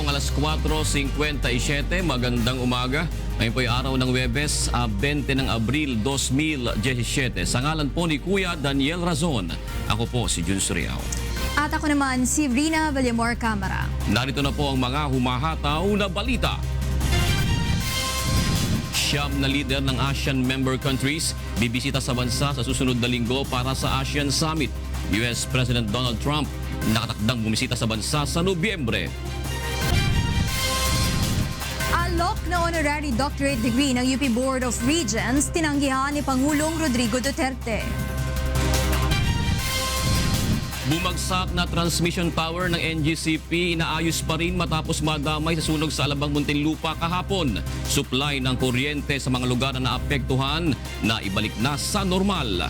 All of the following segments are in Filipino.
pong alas 4:57, magandang umaga. Ngayon po ay araw ng Huwebes, 20 ng Abril 2017. Sa ngalan po ni Kuya Daniel Razon, ako po si Jun Suriao. At ako naman si Rina Villamor Camara. Narito na po ang mga humahataw na balita. Siyam na leader ng ASEAN member countries bibisita sa bansa sa susunod na linggo para sa ASEAN Summit. US President Donald Trump nakatakdang bumisita sa bansa sa Nobyembre. Alok na honorary doctorate degree ng UP Board of Regents tinanggihan ni Pangulong Rodrigo Duterte. Bumagsak na transmission tower ng NGCP, inaayos pa rin matapos madamay sa sunog sa Alabang Muntinlupa kahapon. Supply ng kuryente sa mga lugar na naapektuhan na ibalik na sa normal.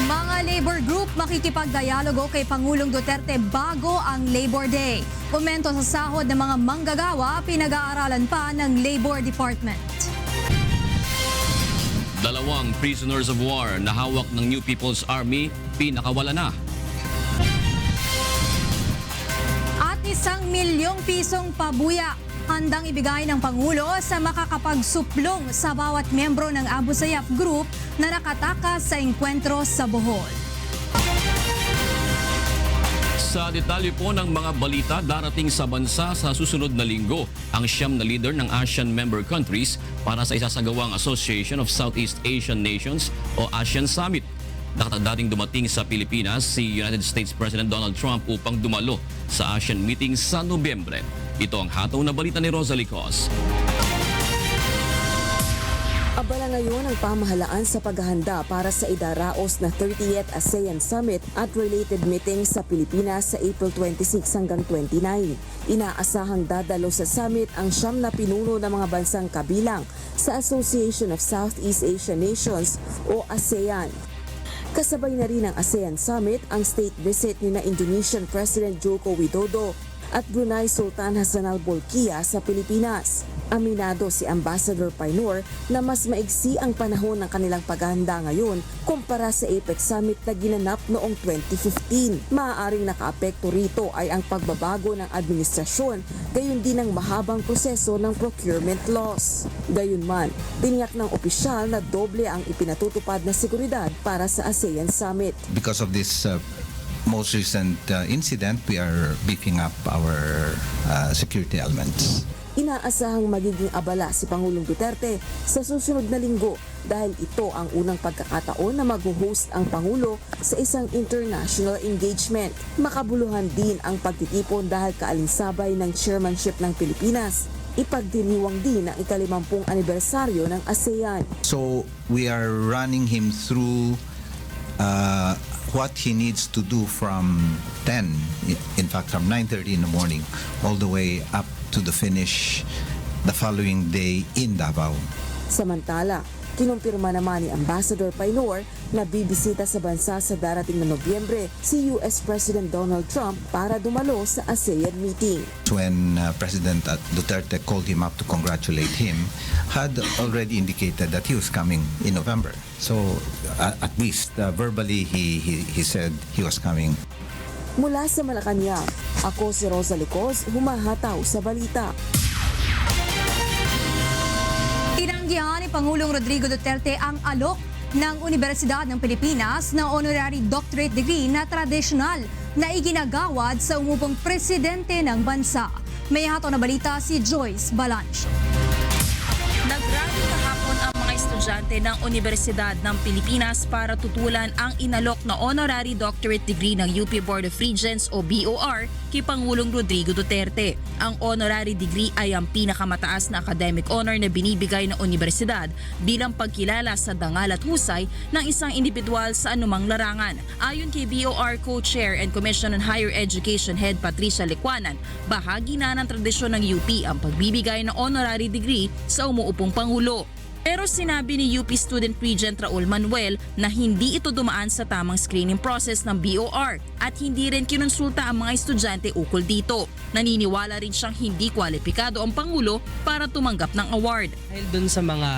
Mga labor group makikipagdialogo kay Pangulong Duterte bago ang Labor Day. Komento sa sahod ng mga manggagawa, pinag-aaralan pa ng Labor Department. Dalawang prisoners of war na hawak ng New People's Army, pinakawala na. At 1 milyong pisong pabuya handang ibigay ng Pangulo sa makakapagsuplong sa bawat membro ng Abu Sayyaf Group na nakatakas sa engkwentro sa Bohol. Sa detalye po ng mga balita darating sa bansa sa susunod na linggo, ang siyam na leader ng ASEAN member countries para sa isasagawang Association of Southeast Asian Nations o ASEAN Summit. Nakatadating dumating sa Pilipinas si United States President Donald Trump upang dumalo sa ASEAN meeting sa Nobyembre. Ito ang hataw na balita ni Rosalie Cos. Abala ngayon ang pamahalaan sa paghahanda para sa idaraos na 30th ASEAN Summit at related meetings sa Pilipinas sa April 26 hanggang 29. Inaasahang dadalo sa summit ang siyam na pinuno ng mga bansang kabilang sa Association of Southeast Asian Nations o ASEAN. Kasabay na rin ang ASEAN Summit ang state visit ni na Indonesian President Joko Widodo at Brunei Sultan Hassanal Bolkiah sa Pilipinas. Aminado si Ambassador Paynor na mas maigsi ang panahon ng kanilang paghahanda ngayon kumpara sa APEC Summit na ginanap noong 2015. Maaaring nakaapekto rito ay ang pagbabago ng administrasyon, gayon din ang mahabang proseso ng procurement laws. Gayunman, tiniyak ng opisyal na doble ang ipinatutupad na seguridad para sa ASEAN Summit. Because of this most recent incident, we are beefing up our security elements. Inaasahang magiging abala si Pangulong Duterte sa susunod na linggo dahil ito ang unang pagkakataon na mag-host ang Pangulo sa isang international engagement. Makabuluhan din ang pagtitipon dahil kaalinsabay ng chairmanship ng Pilipinas. Ipagdiriwang din ang ika-50 anibersaryo ng ASEAN. So we are running him through what he needs to do from 10, in fact from 9:30 in the morning, all the way up to the finish the following day in Davao. Samantala, kinumpirma naman ni Ambassador Paynor na bibisita sa bansa sa darating na Nobyembre si US President Donald Trump para dumalo sa ASEAN meeting. When President Duterte called him up to congratulate him, had already indicated that he was coming in November. So at least verbally he said he was coming. Mula sa Malacanang, ako si Rosalie Cos, humahataw sa balita. Tinanggihan ni Pangulong Rodrigo Duterte ang alok ng Universidad ng Pilipinas na honorary doctorate degree na tradisyonal na iginagawad sa umupong presidente ng bansa. May hataw na balita si Joyce Balancho. Nagrally kahapon ang mga estudyante ng Universidad ng Pilipinas para tutulan ang inalok na honorary doctorate degree ng UP Board of Regents o BOR kay Pangulong Rodrigo Duterte. Ang honorary degree ay ang pinakamataas na academic honor na binibigay ng universidad bilang pagkilala sa dangal at husay ng isang individual sa anumang larangan. Ayon kay BOR Co-Chair and Commission on Higher Education Head Patricia Licuanan, bahagi na ng tradisyon ng UP ang pagbibigay ng honorary degree sa umuupong Pangulo. Pero sinabi ni UP Student Regent Raul Manuel na hindi ito dumaan sa tamang screening process ng BOR at hindi rin kinonsulta ang mga estudyante ukol dito. Naniniwala rin siyang hindi kwalipikado ang Pangulo para tumanggap ng award. Dahil dun sa mga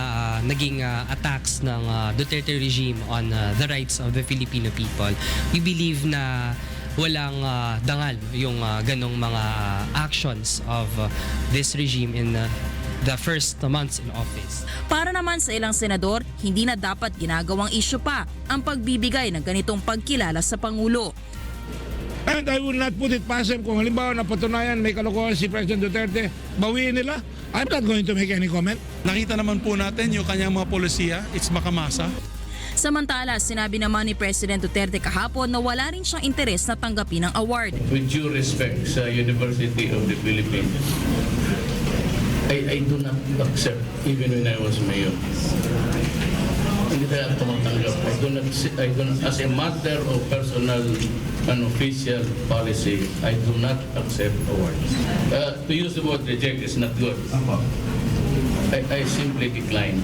naging attacks ng Duterte regime on the rights of the Filipino people, we believe na walang dangal yung ganong mga actions of this regime in the first months in office. Para naman sa ilang senador, hindi na dapat ginagawang issue pa ang pagbibigay ng ganitong pagkilala sa Pangulo. And I will not put it past them kung halimbawa napatunayan may kalokohan si President Duterte, bawiin nila. I'm not going to make any comment. Nakita naman po natin yung kanyang mga polisiya, it's makamasa. Samantala, sinabi naman ni President Duterte kahapon na wala rin siyang interes na tanggapin ang award. With due respect sa University of the Philippines, I do not accept even when I was mayor. Hindi tayo tumatanggap. I do not, as a matter of personal and official policy, I do not accept awards. To use the word reject is not good. I simply decline.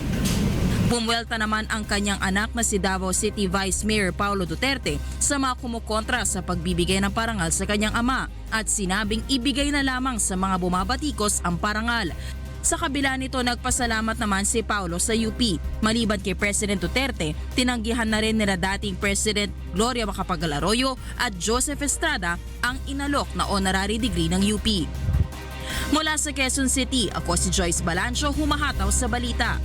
Bumuelta naman ang kanyang anak na si Davao City Vice Mayor Paulo Duterte sa mga kumukontra sa pagbibigay ng parangal sa kanyang ama at sinabing ibigay na lamang sa mga bumabatikos ang parangal. Sa kabila nito, nagpasalamat naman si Paulo sa UP. Maliban kay President Duterte, tinanggihan na rin nila dating President Gloria Macapagal Arroyo at Joseph Estrada ang inalok na honorary degree ng UP. Mula sa Quezon City, ako si Joyce Balancho, humahataw sa balita.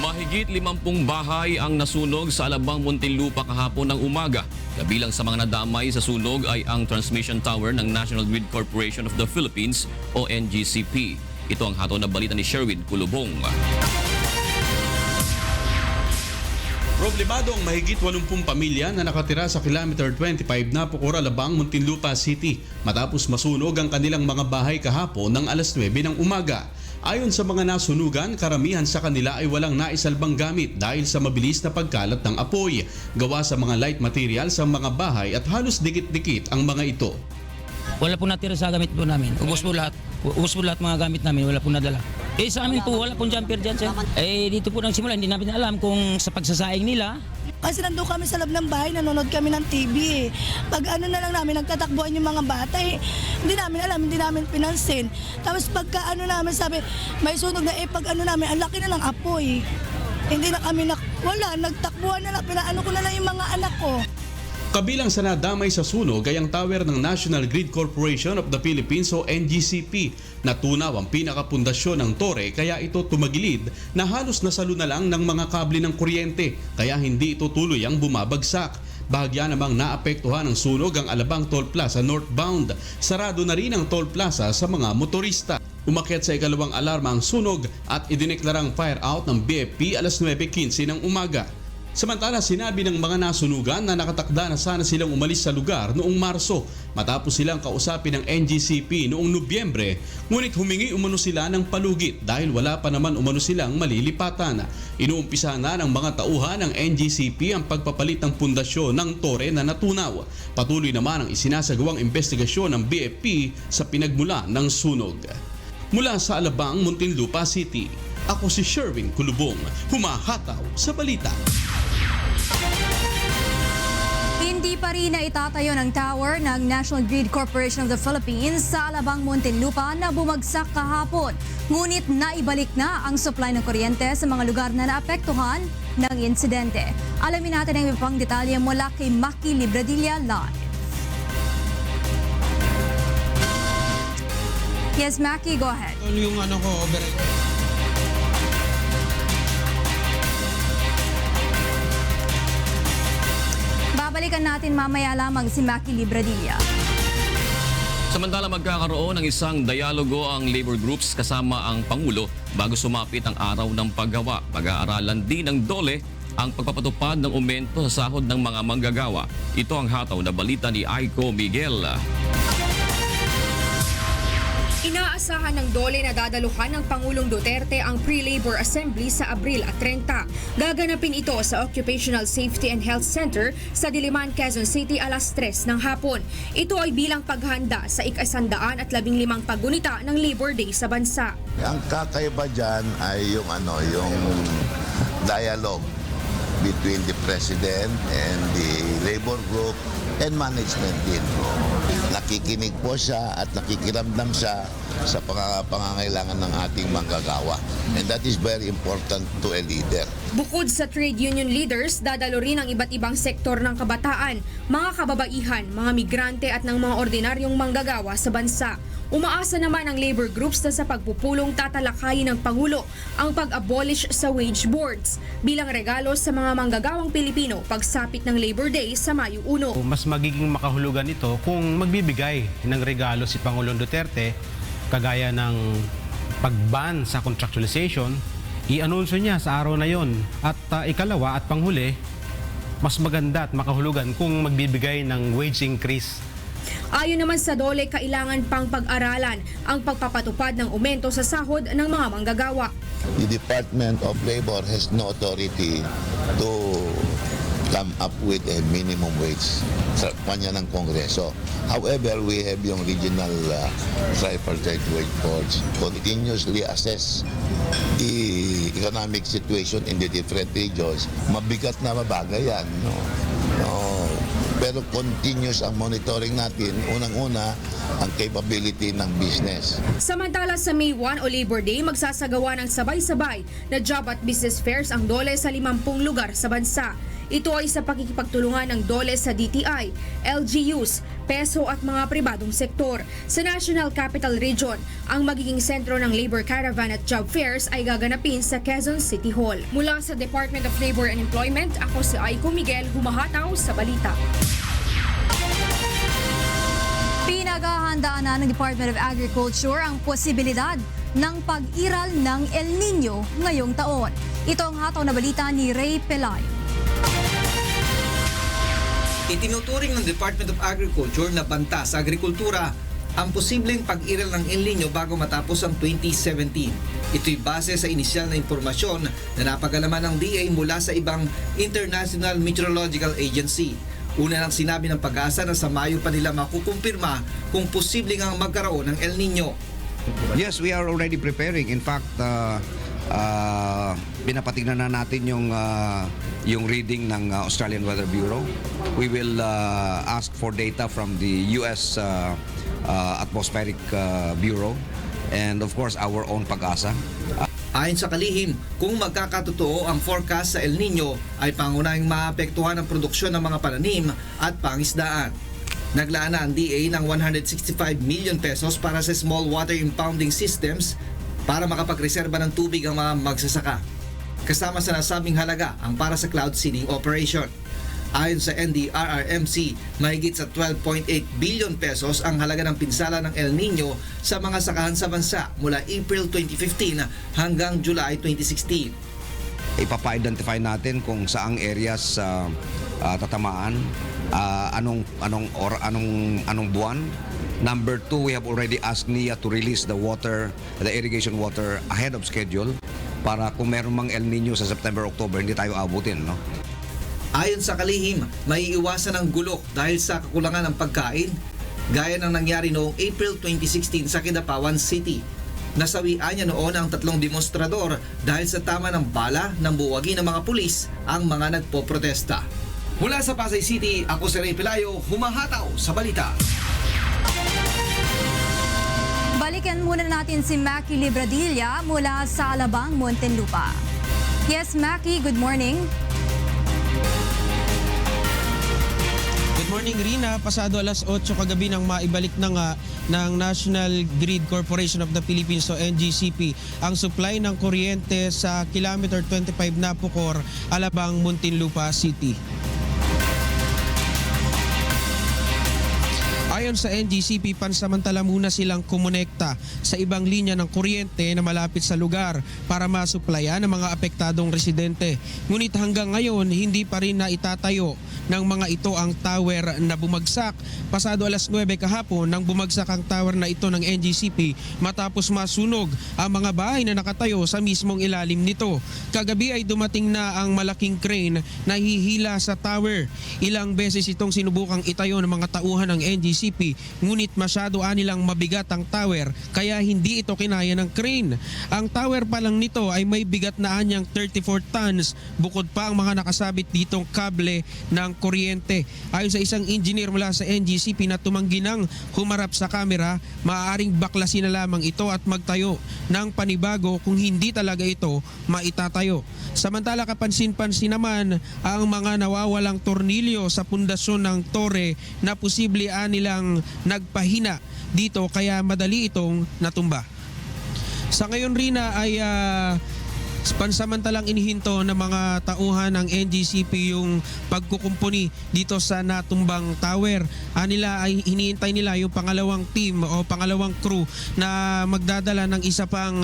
Mahigit 50 bahay ang nasunog sa Alabang, Muntinlupa kahapon ng umaga. Kabilang sa mga nadamay sa sunog ay ang transmission tower ng National Grid Corporation of the Philippines o NGCP. Ito ang hatol na balita ni Sherwin Kulubong. Problemado ang mahigit 80 pamilya na nakatira sa kilometer 25 na Pucor, Alabang, Muntinlupa City matapos masunog ang kanilang mga bahay kahapon ng alas 9 ng umaga. Ayon sa mga nasunugan, karamihan sa kanila ay walang naisalbang gamit dahil sa mabilis na pagkalat ng apoy. Gawa sa mga light materials ang mga bahay at halos dikit-dikit ang mga ito. Wala po natira sa gamit po namin. Ubos po lahat. Ubos po lahat mga gamit namin. Wala po nadala. Sa amin po, wala pong jumper dyan, sir. Dito po nagsimula. Hindi namin alam kung sa pagsasaing nila. Kasi nandun kami sa loob ng bahay, nanonood kami ng TV. Pag ano na lang namin, nagtatakbuhan yung mga bata hindi namin alam, hindi namin pinansin. Tapos pagka ano namin, sabi, may sunog na pag ano namin, ang laki na ng apoy. Hindi na kami, wala, nagtakbuhan na lang, pinaano ko na lang yung mga anak ko. Kabilang sa nadamay sa sunog ay ang tower ng National Grid Corporation of the Philippines o NGCP. Natunaw ang pinakapundasyon ng tore kaya ito tumagilid na halos nasalo na lang ng mga kable ng kuryente kaya hindi ito tuloy ang bumabagsak. Bahagya namang naapektuhan ng sunog ang Alabang Toll Plaza northbound. Sarado na rin ang toll plaza sa mga motorista. Umakyat sa ikalawang alarma ang sunog at idineklarang fire out ng BFP alas 9:15 ng umaga. Samantala, sinabi ng mga nasunugan na nakatakda na sana silang umalis sa lugar noong Marso matapos silang kausapin ng NGCP noong Nobyembre, ngunit humingi umano sila ng palugit dahil wala pa naman umano silang malilipatan. Inuumpisa na ng mga tauhan ng NGCP ang pagpapalit ng pundasyon ng tore na natunaw. Patuloy naman ang isinasagawang investigasyon ng BFP sa pinagmula ng sunog. Mula sa Alabang, Muntinlupa City, ako si Sherwin Kulubong, humahataw sa balita. Hindi pa rin na itatayo ng tower ng National Grid Corporation of the Philippines sa Alabang, Muntinlupa na bumagsak kahapon. Ngunit naibalik na ang supply ng kuryente sa mga lugar na naapektuhan ng insidente. Alamin natin ang iba pang detalye mula kay Maki Libradilla live. Yes, Maki, go ahead. Yung Babalikan natin mamaya lamang si Maki Libradilla. Samantala, magkakaroon ng isang dialogo ang labor groups kasama ang Pangulo bago sumapit ang araw ng paggawa. Pag-aaralan din ng DOLE ang pagpapatupad ng aumento sa sahod ng mga manggagawa. Ito ang hataw na balita ni Aiko Miguel. Inaasahan ng DOLE na dadaluhan ng Pangulong Duterte ang Pre-Labor Assembly sa Abril at 30. Gaganapin ito sa Occupational Safety and Health Center sa Diliman, Quezon City alas 3 ng hapon. Ito ay bilang paghanda sa ik-115 paggunita ng Labor Day sa bansa. Ang kakaiba dyan ay yung dialogue between the President and the labor group and management din. Nakikinig po siya at nakikiramdam siya sa pangangailangan ng ating manggagawa. And that is very important to a leader. Bukod sa trade union leaders, dadalo rin ang iba't ibang sektor ng kabataan, mga kababaihan, mga migrante at ng mga ordinaryong manggagawa sa bansa. Umaasa naman ang labor groups na sa pagpupulong tatalakayin ng Pangulo ang pag-abolish sa wage boards bilang regalo sa mga manggagawang Pilipino pagsapit ng Labor Day sa Mayo 1. Mas magiging makahulugan ito kung magbibigay ng regalo si Pangulong Duterte kagaya ng pag-ban sa contractualization, i-anunsyo niya sa araw na yon. At ikalawa at panghuli, mas maganda at makahulugan kung magbibigay ng wage increase. Ayon naman sa DOLE, kailangan pang pag-aralan ang pagpapatupad ng aumento sa sahod ng mga manggagawa. The Department of Labor has no authority to come up with a minimum wage sa kanya ng Kongreso. However, we have yung regional tripartite wage boards continuously assess the economic situation in the different regions. Mabigat na mabagay yan. Pero continuous ang monitoring natin. Unang-una, ang capability ng business. Samantala sa May 1 o Labor Day, magsasagawa ng sabay-sabay na job at business fairs ang DOLE sa 50 lugar sa bansa. Ito ay sa pakikipagtulungan ng DOLE sa DTI, LGUs, PESO at mga pribadong sektor. Sa National Capital Region, ang magiging sentro ng labor caravan at job fairs ay gaganapin sa Quezon City Hall. Mula sa Department of Labor and Employment, ako si Aiko Miguel, humahataw sa balita. Pinaghahandaan na ng Department of Agriculture ang posibilidad ng pag-iral ng El Nino ngayong taon. Ito ang hataw na balita ni Ray Pelayo. Itinuturing ng Department of Agriculture na banta sa agrikultura ang posibleng pag-iral ng El Nino bago matapos ang 2017. Ito'y base sa inisyal na impormasyon na napagalaman ng DA mula sa ibang International Meteorological Agency. Una nang sinabi ng Pag-asa na sa Mayo pa nila makukumpirma kung posibleng ang magkaroon ng El Nino. Yes, we are already preparing. In fact, pinapatignan na natin yung reading ng Australian Weather Bureau. We will ask for data from the US Atmospheric Bureau and of course our own Pag-asa. Ayon sa kalihim, kung magkakatotoo ang forecast sa El Nino ay pangunahing maapektuhan ang produksyon ng mga pananim at pangisdaan. Naglaan na ang DA ng 165 million pesos para sa small water impounding systems para makapagreserba ng tubig ang mga magsasaka. Kasama sa nasabing halaga ang para sa cloud seeding operation. Ayon sa NDRRMC, mahigit sa 12.8 billion pesos ang halaga ng pinsala ng El Nino sa mga sakahan sa bansa mula April 2015 hanggang July 2016. Ipapa-identify natin kung saang areas tatamaan, anong buwan. Number 2, we have already asked NIA to release the irrigation water ahead of schedule para kung meron mang El Nino sa September, October, hindi tayo abutin, no? Ayon sa kalihim, may iwasan ng gulok dahil sa kakulangan ng pagkain, gaya ng nangyari noong April 2016 sa Kidapawan City. Nasawian niya noon ang 3 demonstrador dahil sa tama ng bala ng buwagi ng mga pulis ang mga nagpoprotesta. Mula sa Pasay City, ako si Ray Pelayo, humahataw sa balita. Balikan muna natin si Mackie Libradilla mula sa Alabang, Muntinlupa. Yes, Mackie, good morning. Good morning, Rina. Pasado alas 8 kagabi nang maibalik na nga ng National Grid Corporation of the Philippines o NGCP ang supply ng kuryente sa kilometer 25 Napocor, Alabang, Muntinlupa City. Ayon sa NGCP, pansamantala muna silang kumonekta sa ibang linya ng kuryente na malapit sa lugar para masuplayan ng mga apektadong residente. Ngunit hanggang ngayon, hindi pa rin na itatayo ng mga ito ang tower na bumagsak. Pasado alas 9 kahapon nang bumagsak ang tower na ito ng NGCP matapos masunog ang mga bahay na nakatayo sa mismong ilalim nito. Kagabi ay dumating na ang malaking crane na hihila sa tower. Ilang beses itong sinubukang itayo ng mga tauhan ng NGCP NGCP ngunit masyado anilang mabigat ang tower kaya hindi ito kinaya ng crane. Ang tower pa lang nito ay may bigat na anyang 34 tons bukod pa ang mga nakasabit ditong kable ng kuryente. Ayon sa isang engineer mula sa NGCP na tumanggi ng humarap sa kamera, maaaring baklasin na lamang ito at magtayo ng panibago kung hindi talaga ito maitatayo. Samantala kapansin-pansin naman ang mga nawawalang tornilyo sa pundasyon ng tore na posible nilang nagpahina dito kaya madali itong natumba. Sa ngayon rin ay pansamantalang inihinto ng mga tauhan ng NGCP yung pagkukumpuni dito sa natumbang tower. Hinihintay nila yung pangalawang team o pangalawang crew na magdadala ng isa pang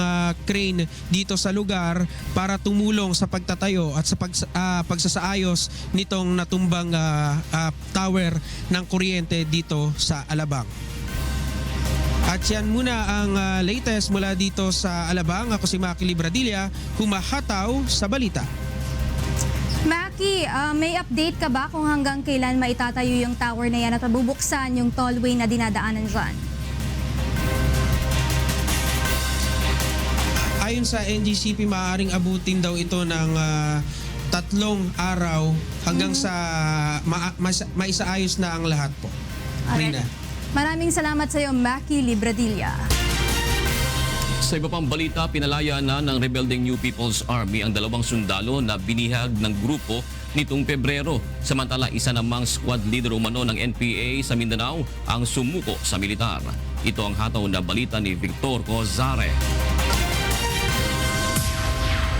crane dito sa lugar para tumulong sa pagtatayo at sa pagsasaayos nitong natumbang tower ng kuryente dito sa Alabang. At yan muna ang latest mula dito sa Alabang. Ako si Maki Libradilla, humahataw sa balita. Maki, may update ka ba kung hanggang kailan maitatayo yung tower na yan at mabubuksan yung tollway na dinadaanan dyan? Ayon sa NGCP, maaaring abutin daw ito ng 3 araw hanggang sa maisaayos na ang lahat po. Rina. Maraming salamat sa iyo, Maki Libradilla. Sa iba pang balita, pinalaya na ng rebelding New People's Army ang 2 sundalo na binihag ng grupo nitong Pebrero. Samantala, isa namang squad leader umano ng NPA sa Mindanao ang sumuko sa militar. Ito ang hataw na balita ni Victor Cozare.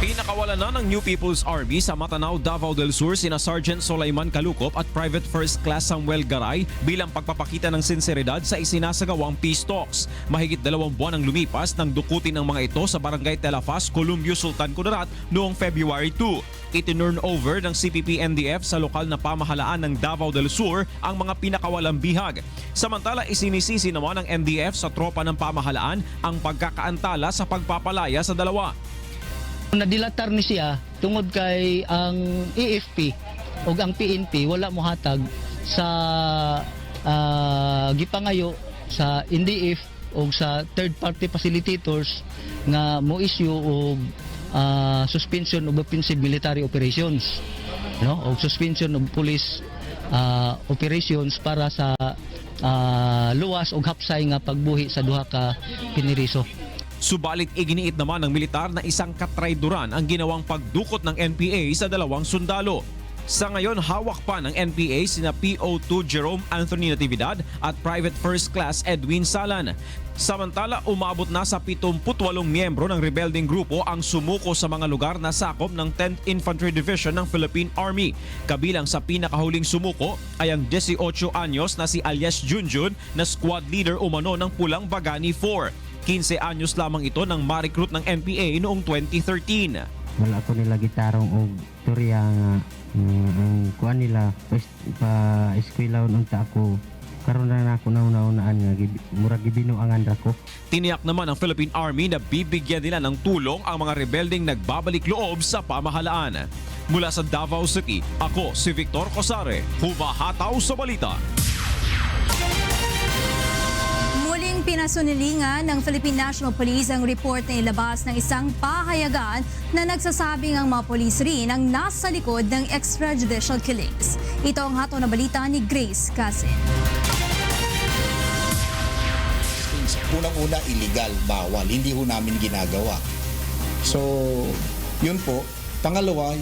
Pinakawalan na ng New People's Army sa Matanao, Davao del Sur sina Sergeant Solaiman Calukop at Private First Class Samuel Garay bilang pagpapakita ng sinseridad sa isinasagawang peace talks. Mahigit 2 buwan ang lumipas nang dukutin ng mga ito sa Barangay Telafas, Columbio, Sultan Kudarat noong February 2. Itinurn over ng CPP-NDF sa lokal na pamahalaan ng Davao del Sur ang mga pinakawalang bihag. Samantala, isinisisi naman ng NDF sa tropa ng pamahalaan ang pagkakaantala sa pagpapalaya sa dalawa. Nadilatar ni siya tungod kay ang AFP o ang PNP wala mo hatag sa gipangayo sa NDF o sa third party facilitators nga mo issue og suspension of offensive military operations, no, o suspension of police operations para sa luwas og hapsay nga pagbuhi sa duha ka piniriso. Subalit iginiit naman ng militar na isang katrayduran ang ginawang pagdukot ng NPA sa 2 sundalo. Sa ngayon, hawak pa ng NPA sina PO2 Jerome Anthony Natividad at Private First Class Edwin Salan. Samantala, umabot na sa 78 miyembro ng rebelding grupo ang sumuko sa mga lugar na sakop ng 10th Infantry Division ng Philippine Army. Kabilang sa pinakahuling sumuko ay ang 18 anyos na si Alias Junjun na squad leader umano ng Pulang Bagani 4. 15 anyos lamang ito nang ma-recruit ng NPA noong 2013. Wala ko nila gitarong o turya nga ang kuan nila pa-eskwelaon unta ako karon na ako nauna-unaan nga murag gibinuangan ra ko. Tiniyak naman ng Philippine Army na bibigyan nila ng tulong ang mga rebelding nagbabalik loob sa pamahalaan. Mula sa Davao City, ako si Victor Cosare, humahataw sa balita. Muling pinasunilingan ng Philippine National Police ang report na ilabas ng isang pahayagan na nagsasabing ang mga polis rin ang nasa likod ng extrajudicial killings. Ito ang hataw na balita ni Grace Casin. Unang-una, illegal, bawal. Hindi ho namin ginagawa. So, yun po. Pangalawa,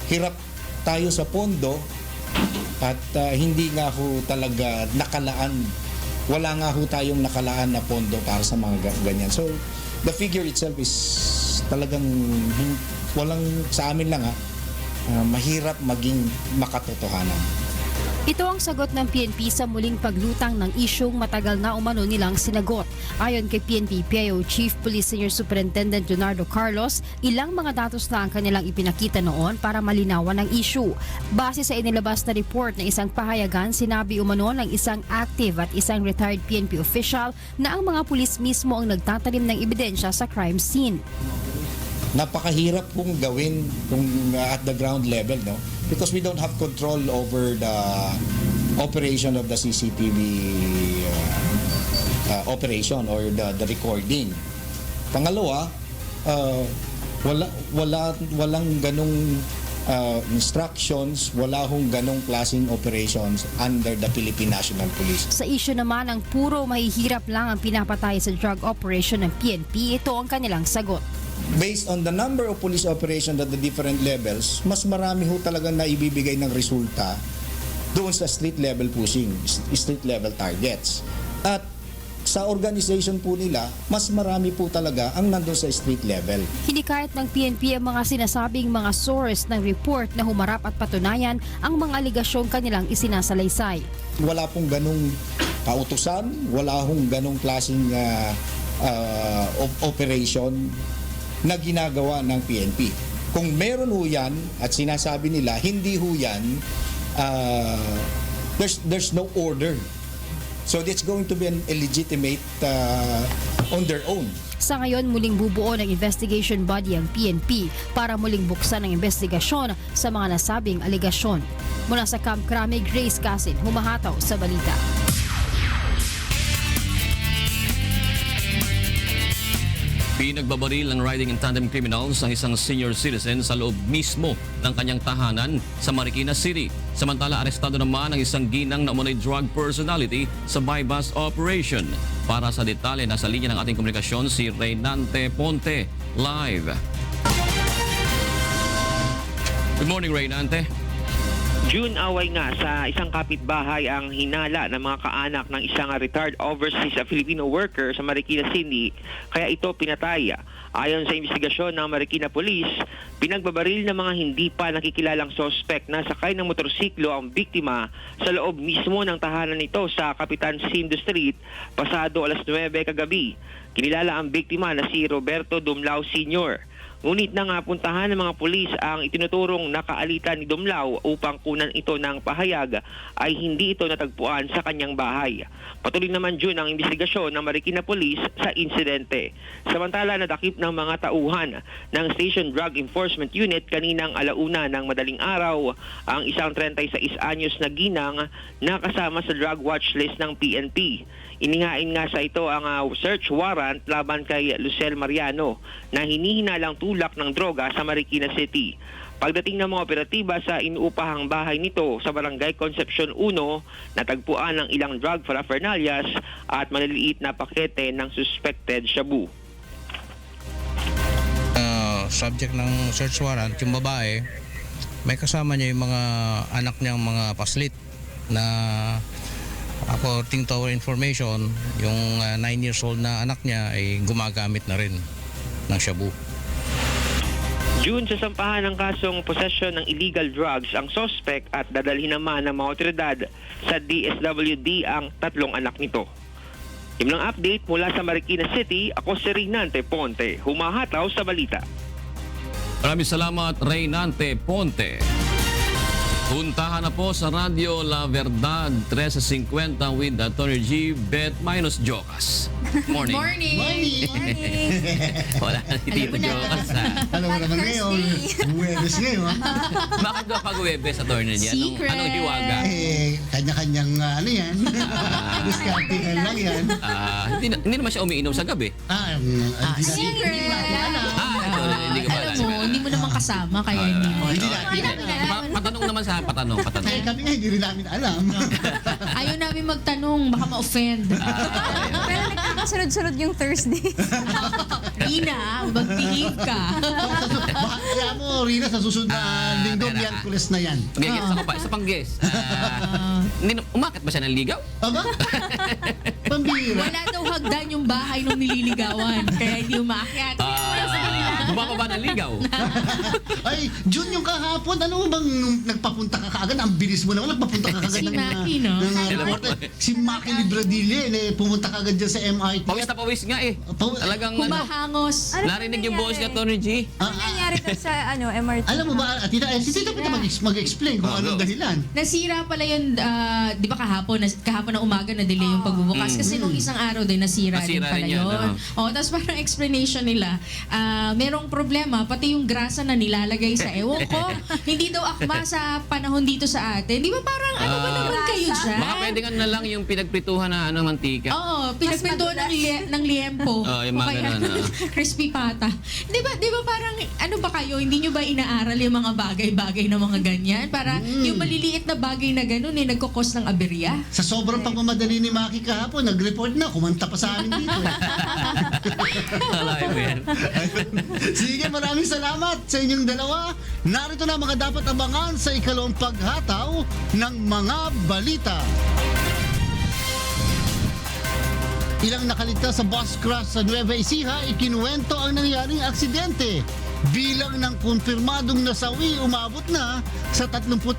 hirap tayo sa pondo at hindi nga ho talaga nakalaan. Wala nga ho tayong nakalaan na pondo para sa mga ganyan. So, the figure itself is talagang walang sa amin lang mahirap maging makatotohanan. Ito ang sagot ng PNP sa muling paglutang ng isyong matagal na umano nilang sinagot. Ayon kay PNP PIO Chief Police Senior Superintendent Leonardo Carlos, ilang mga datos na ang kanilang ipinakita noon para malinawan ang issue. Base sa inilabas na report ng isang pahayagan, sinabi umano ng isang active at isang retired PNP official na ang mga pulis mismo ang nagtatanim ng ebidensya sa crime scene. Napakahirap pong gawin at the ground level, no? Because we don't have control over operation of the CCTV operation or the recording. Pangalawa, walang ganong instructions, wala hong ganong klaseng operations under the Philippine National Police. Sa isyu naman ng puro mahihirap lang ang pinapatay sa drug operation ng PNP, ito ang kanilang sagot. Based on the number of police operations at the different levels, mas marami ho talaga na ibibigay ng resulta doon sa street level pushing, street level targets. At sa organization po nila, mas marami po talaga ang nandun sa street level. Hinikayat ng PNP ang mga sinasabing mga source ng report na humarap at patunayan ang mga aligasyong kanilang isinasalaysay. Wala pong ganong kautusan, wala hong ganong klaseng operation na ginagawa ng PNP. Kung meron ho yan at sinasabi nila, hindi ho yan, there's no order. So it's going to be an illegitimate on their own. Sa ngayon, muling bubuo ng investigation body ang PNP para muling buksan ang investigasyon sa mga nasabing aligasyon. Mula sa Camp Crame, Grace Casin, humahataw sa balita. Pinagbabaril ng riding in tandem criminals ang isang senior citizen sa loob mismo ng kanyang tahanan sa Marikina City. Samantala, arestado naman ang isang ginang na umunay drug personality sa buy-bust operation. Para sa detalye, nasa linya ng ating komunikasyon si Reynante Ponte, live. Good morning, Reynante. June, away nga sa isang kapitbahay ang hinala ng mga kaanak ng isang retired overseas Filipino worker sa Marikina City, kaya ito pinatay. Ayon sa investigasyon ng Marikina Police, pinagbabaril ng mga hindi pa nakikilalang sospek na sakay ng motorsiklo ang biktima sa loob mismo ng tahanan nito sa Kapitan Sindo Street pasado alas 9 kagabi. Kinilala ang biktima na si Roberto Dumlao Sr. Ngunit nang puntahan ng mga pulis ang itinuturong nakaalitan ni Dumlao upang kunan ito ng pahayag, ay hindi ito natagpuan sa kanyang bahay. Patuloy naman June ang investigasyon ng Marikina Police sa insidente. Samantala, nadakip ng mga tauhan ng Station Drug Enforcement Unit kaninang alauna ng madaling araw ang isang 36 anyos na ginang na kasama sa drug watch list ng PNP. Inihain nga sa ito ang search warrant laban kay Lucel Mariano na hinihinalang tulak ng droga sa Marikina City. Pagdating ng mga operatiba sa inuupahang bahay nito sa Barangay Concepcion 1, natagpuan ng ilang drug paraphernalias at maliliit na pakete ng suspected shabu. Subject ng search warrant, yung babae, may kasama niya yung mga anak niyang mga paslit na according to our information, yung 9 years old na anak niya ay gumagamit na rin ng shabu. June, sasampahan ng kasong possession ng illegal drugs ang suspect at dadalhin naman ng mga otoridad sa DSWD ang 3 anak nito. Yung lang update mula sa Marikina City, ako si Reynante Ponte, humahataw sa balita. Maraming salamat, Reynante Ponte. Puntahan na po sa Radyo La Verdad 13:50 with Attorney G. Bet minus Jocas. Morning. Morning. Wala na si Tito Jocas. Alam mo naman ngayon, Huwebes ngayon. Bakit ba pag-Huwebes, Attorney G? Anong hiwaga? Kanya-kanyang ano yan. Discarding lang yan. Hindi naman siya umiinom sa gabi. Secret. Hindi ko ba alam mo, hindi mo naman kasama, kaya hindi mo. Hindi natin. Patanong naman sa patanong. Kaya kami nga, hindi rin namin alam. Ayaw namin magtanong, baka ma-offend. Pero nagkakasunod-sunod yung Thursday. Rina, mag-behave ka. Kaya mo, Rina, sa susunod na linggo, Miyerkules na yan. Gets ako pa. Isa pang guess. Umakit ba siya ng ligaw? Aba? Pambira. Wala daw hagdan yung bahay nung nililigawan. Kaya hindi umakyat. Bumababa ng ligaw. Ay, June, yung kahapon, ano bang nagpapunta ka kaagad? Ang bilis mo naman, nagpapunta ka kaagad. Si Maki, no? Si Maki Libradille, pumunta ka agad dyan sa MRT. Pawis na pawis nga eh. Talagang humahangos. Narinig yung boss niya, Tony G. Ano nangyari ka sa MRT? Alam mo ba, si Tita pwede mag-explain kung anong dahilan. Nasira pala yun, di ba kahapon na umaga na delay yung pagbubukas. Kasi nung isang araw din, nasira din pala yun. Tapos parang explanation nila, merong merong problema, pati yung grasa na nilalagay sa ewan ko. Hindi daw akma sa panahon dito sa atin. Di ba parang ano ba naman kayo dyan? Baka pwede nga na lang yung pinagprituhan na mantika. Oo, pinagpintuan ng liempo. Yung mga ganun. Crispy pata. Di ba parang ano ba kayo, hindi nyo ba inaaral yung mga bagay-bagay na mga ganyan? Para yung maliliit na bagay na ganun nagkukos ng aberya? Sa sobrang pagmamadali ni Maki kahapon, nag-report na, kumanta pa sa amin dito. Sige, maraming salamat sa inyong dalawa. Narito na mga dapat abangan sa ikalawang paghataw ng mga balita. Ilang nakaligtas sa bus crash sa Nueva Ecija, ikinuwento ang nangyaring aksidente. Bilang ng kumpirmadong nasawi umabot na sa 34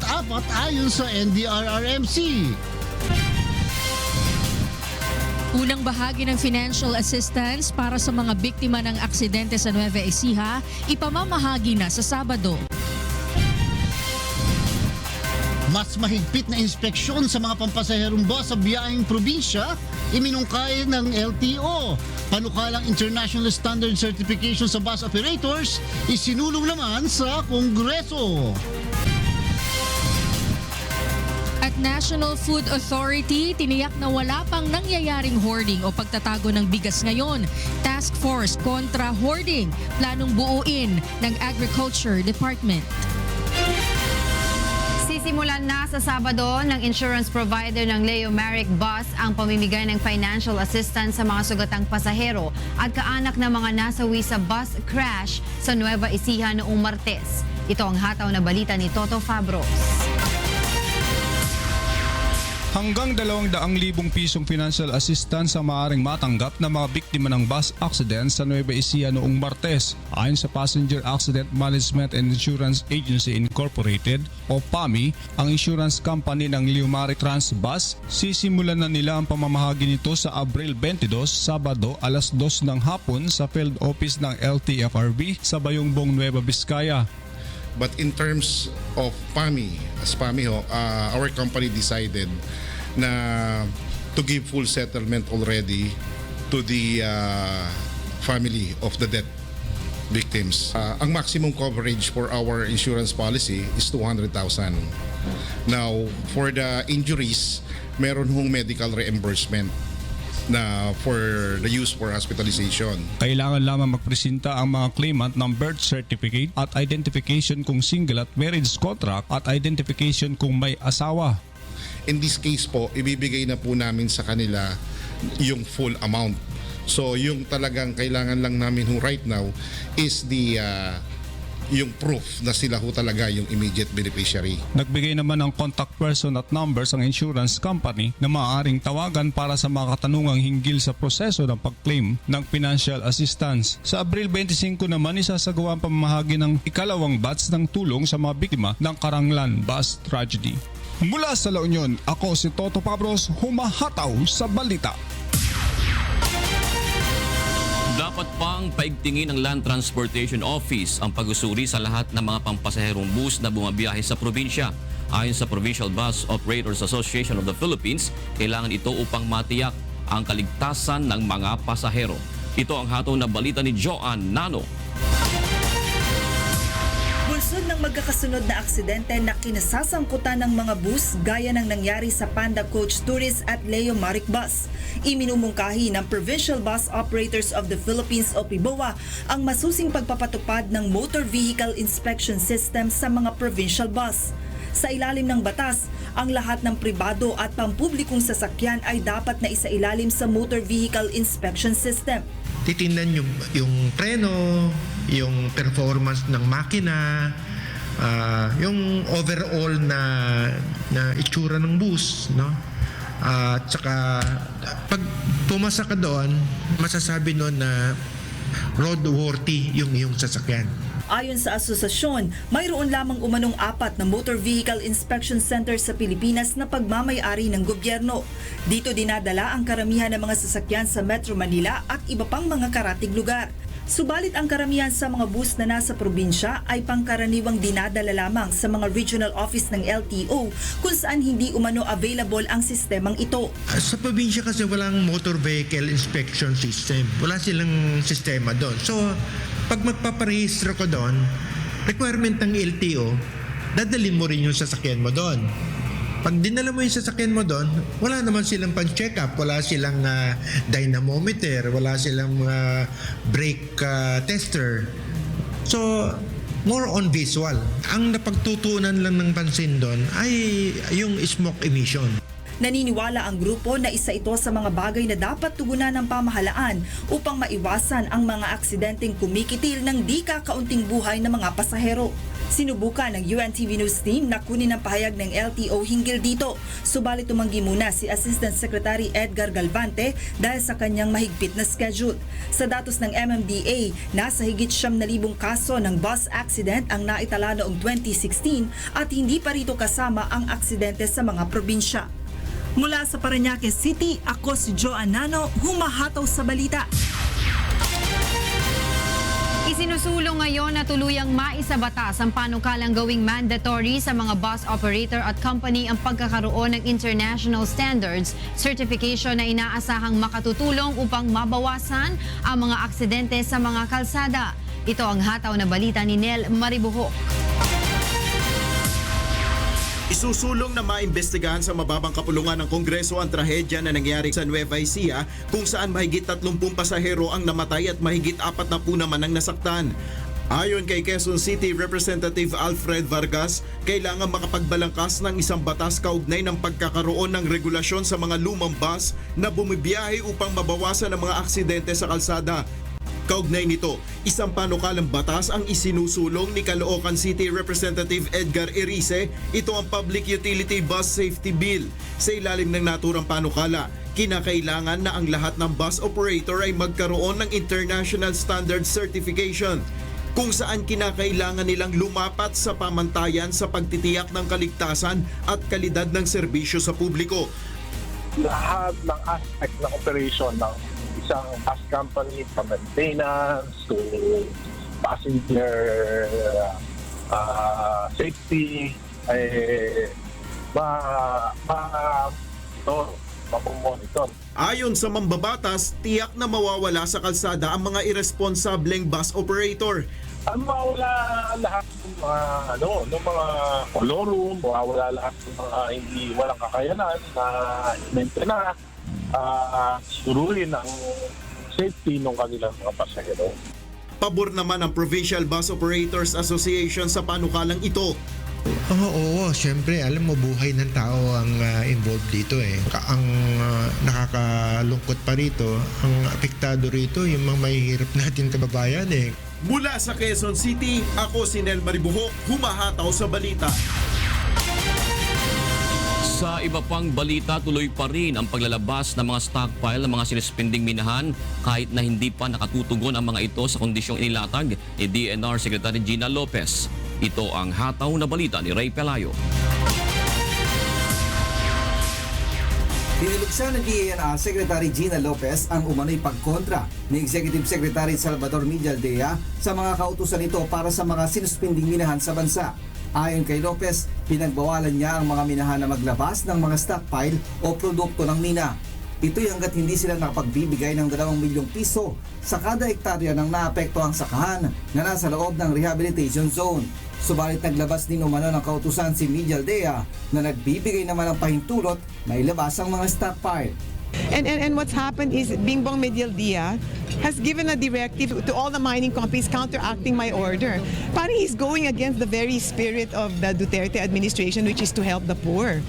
ayon sa NDRRMC. Unang bahagi ng financial assistance para sa mga biktima ng aksidente sa Nueva Ecija, ipamamahagi na sa Sabado. Mas mahigpit na inspeksyon sa mga pampasaherong bus sa biyaheng probinsya, iminungkay ng LTO. Panukalang International Standard Certification sa bus operators, isinulong naman sa Kongreso. At National Food Authority, tiniyak na wala pang nangyayaring hoarding o pagtatago ng bigas ngayon. Task Force kontra hoarding, planong buuin ng Agriculture Department. Sisimulan na sa Sabado ng insurance provider ng Leo Merrick Bus ang pamimigay ng financial assistance sa mga sugatang pasahero at kaanak ng mga nasawi sa bus crash sa Nueva Ecija noong Martes. Ito ang hataw na balita ni Toto Fabros. Hanggang 200,000 pisong financial assistance ang maaaring matanggap ng mga biktima ng bus accident sa Nueva Ecija noong Martes. Ayon sa Passenger Accident Management and Insurance Agency Incorporated o PAMI, ang insurance company ng Leomaric Transbus, sisimulan na nila ang pamamahagi nito sa Abril 22, Sabado, alas 2 ng hapon sa field office ng LTFRB sa Bayongbong, Nueva Vizcaya. But in terms of PAMI, as PAMI, our company decided na to give full settlement already to the family of the death victims. Ang maximum coverage for our insurance policy is 200,000. Now, for the injuries, meron hong medical reimbursement na for the use for hospitalization. Kailangan lamang magpresenta ang mga claimant ng birth certificate at identification kung single at marriage contract at identification kung may asawa. In this case po, ibibigay na po namin sa kanila yung full amount. So yung talagang kailangan lang namin right now is yung proof na sila ho talaga yung immediate beneficiary. Nagbigay naman ng contact person at numbers ang insurance company na maaaring tawagan para sa mga katanungang hinggil sa proseso ng pag-claim ng financial assistance. Sa Abril 25 naman isasagawa ang pamamahagi ng ikalawang batch ng tulong sa mga biktima ng Karanglan bus tragedy. Mula sa La Union, ako si Toto Pabros, humahataw sa balita. Dapat pang paigtingin ng Land Transportation Office ang pag-usuri sa lahat ng mga pampasaherong bus na bumabiyahe sa probinsya. Ayon sa Provincial Bus Operators Association of the Philippines, kailangan ito upang matiyak ang kaligtasan ng mga pasahero. Ito ang hataw na balita ni Joanne Nano. Bulsod ng magkakasunod na aksidente na kinasasangkutan ng mga bus gaya ng nangyari sa Panda Coach Tourist at Leo Maric Bus. Iminumungkahi ng Provincial Bus Operators of the Philippines o PIBOA ang masusing pagpapatupad ng Motor Vehicle Inspection System sa mga provincial bus. Sa ilalim ng batas, ang lahat ng pribado at pampublikong sasakyan ay dapat na isailalim sa Motor Vehicle Inspection System. Titingnan yung preno, yung performance ng makina, yung overall na itsura ng bus, no? At saka pag pumasa ka doon, masasabi noon na roadworthy yung iyong sasakyan. Ayon sa asosasyon, mayroon lamang umanong 4 na Motor Vehicle Inspection Center sa Pilipinas na pagmamay-ari ng gobyerno. Dito dinadala ang karamihan ng mga sasakyan sa Metro Manila at iba pang mga karatig lugar. Subalit ang karamihan sa mga bus na nasa probinsya ay pangkaraniwang dinadala lamang sa mga regional office ng LTO kung saan hindi umano available ang sistemang ito. Sa probinsya kasi walang motor vehicle inspection system. Wala silang sistema doon. So, Pag magpaparehistro ko doon, requirement ng LTO, dadalhin mo rin yung sasakyan mo doon. Pag dinala mo yung sasakyan mo doon, wala naman silang pang-check up, wala silang dynamometer, wala silang brake tester. So, more on visual. Ang napagtutunan lang ng pansin doon ay yung smoke emission. Naniniwala ang grupo na isa ito sa mga bagay na dapat tugunan ng pamahalaan upang maiwasan ang mga aksidenteng kumikitil ng di kakaunting buhay ng mga pasahero. Sinubukan ng UNTV News team na kunin ang pahayag ng LTO hinggil dito. Subalit tumanggi muna si Assistant Secretary Edgar Galvante dahil sa kanyang mahigpit na schedule. Sa datos ng MMDA, nasa higit 7,000 kaso ng bus accident ang naitala noong 2016 at hindi pa rito kasama ang aksidente sa mga probinsya. Mula sa Parañaque City, ako si Joan Nano, humahataw sa balita. Isinusulong ngayon na tuluyang maisabatas ang panukalang gawing mandatory sa mga bus operator at company ang pagkakaroon ng international standards certification na inaasahang makatutulong upang mabawasan ang mga aksidente sa mga kalsada. Ito ang hataw na balita ni Nel Maribuhok. Isusulong na maimbestigahan sa mababang kapulungan ng Kongreso ang trahedya na nangyari sa Nueva Ecija kung saan mahigit 30 pasahero ang namatay at mahigit 40 naman ang nasaktan. Ayon kay Quezon City Representative Alfred Vargas, kailangan makapagbalangkas ng isang batas kaugnay ng pagkakaroon ng regulasyon sa mga lumang bus na bumibiyahe upang mabawasan ang mga aksidente sa kalsada. Kaugnay nito, isang panukalang batas ang isinusulong ni Caloocan City Representative Edgar Erice. Ito ang Public Utility Bus Safety Bill. Sa ilalim ng naturang panukala, kinakailangan na ang lahat ng bus operator ay magkaroon ng International Standard Certification, kung saan kinakailangan nilang lumapat sa pamantayan sa pagtitiyak ng kaligtasan at kalidad ng serbisyo sa publiko. Lahat ng aspect ng operation ng isang bus company, from maintenance to passenger safety, ay mapumonitor. Ayon sa mambabatas, tiyak na mawawala sa kalsada ang mga irresponsableng bus operator. Ang mawala lahat ng mga kolorum, mawala lahat ng mga hindi walang kakayanan na maintenance, suruhin ang safety ng kanilang mga pasahero. Pabor naman ang Provincial Bus Operators Association sa panukalang ito. Oo, syempre, alam mo, buhay ng tao ang involved dito eh. Ang nakakalungkot pa rito, ang apektado rito, yung mga mahihirap natin kababayan eh. Mula sa Quezon City, ako si Nel Maribuhok, humahataw sa balita. Sa iba pang balita, tuloy pa rin ang paglalabas ng mga stockpile ng mga sinuspending minahan kahit na hindi pa nakatutugon ang mga ito sa kondisyong inilatag ni DNR Secretary Gina Lopez. Ito ang hataw na balita ni Ray Pelayo. Dinilugsan ng DENR Secretary Gina Lopez ang umano'y pagkontra ni Executive Secretary Salvador Mijaldea sa mga kautusan nito para sa mga sinuspending minahan sa bansa. Ayon kay Lopez, pinagbawalan niya ang mga minahan na maglabas ng mga stockpile o produkto ng mina. Ito'y hanggat hindi sila nakapagbibigay ng 2 milyong piso sa kada hektarya ng naapektuhang sakahan na nasa loob ng rehabilitation zone. Subalit naglabas din umano ng kautusan si Mijaldea na nagbibigay naman ng pahintulot na ilabas ang mga stockpile. And what's happened is Bingbong Medialdea has given a directive to all the mining companies counteracting my order. Parang he's going against the very spirit of the Duterte administration, which is to help the poor.